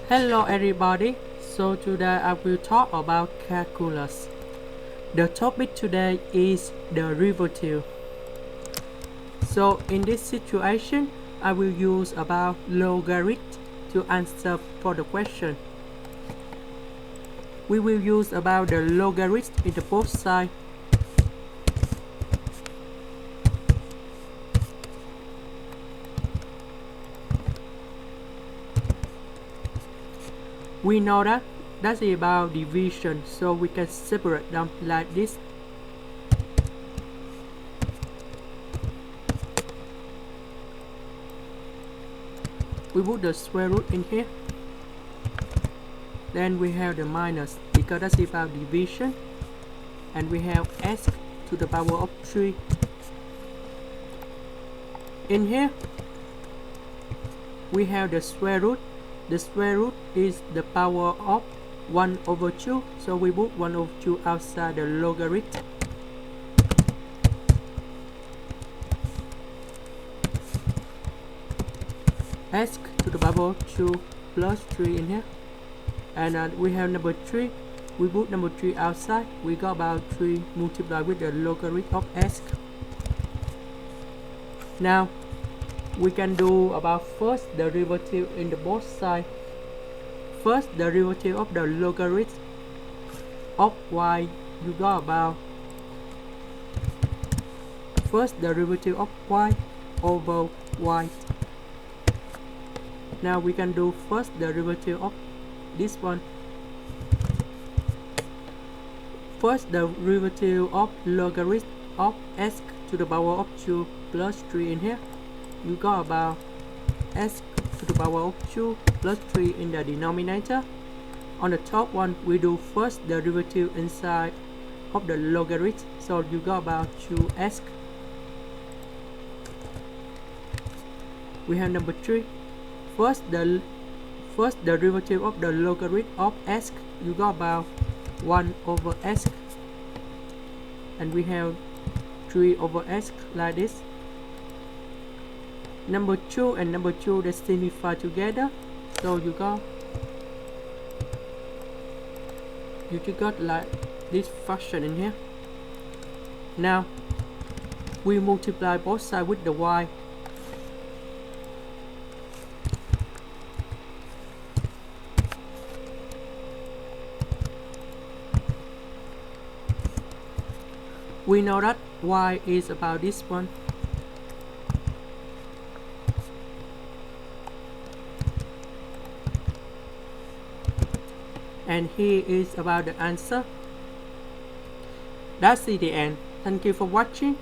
Hello everybody, so today I will talk about calculus. The topic today is derivative. So in this situation, I will use about logarithm to answer for the question. We will use about the logarithm in the both sides. We know that that's about division, so we can separate them like this. We put the square root in here. Then we have the minus because that's about division. And we have s to the power of 3. In here, we have the square root. The square root is the power of 1 over 2. So we put 1 over 2 outside the logarithm. S to the power of 2 plus 3 in here. And we have number 3. We put number 3 outside. We got about 3 multiplied with the logarithm of s. Now we can do about first derivative in the both sides. First derivative of the logarithm of y, you got about first derivative of y over y. Now we can do first derivative of this one. First derivative of logarithm of s to the power of 2 plus 3 in here. You got about s to the power of 2 plus 3 in the denominator. On the top one, we do first derivative inside of the logarithm. So you got about 2s. We have number 3. First derivative of the logarithm of s, you got about 1 over s. And we have 3 over s like this. Number 2 and number 2 they simplify together. So you got like this fraction in here. Now we multiply both sides with the y. We know that y is about this one. And here is about the answer. That's the end. Thank you for watching.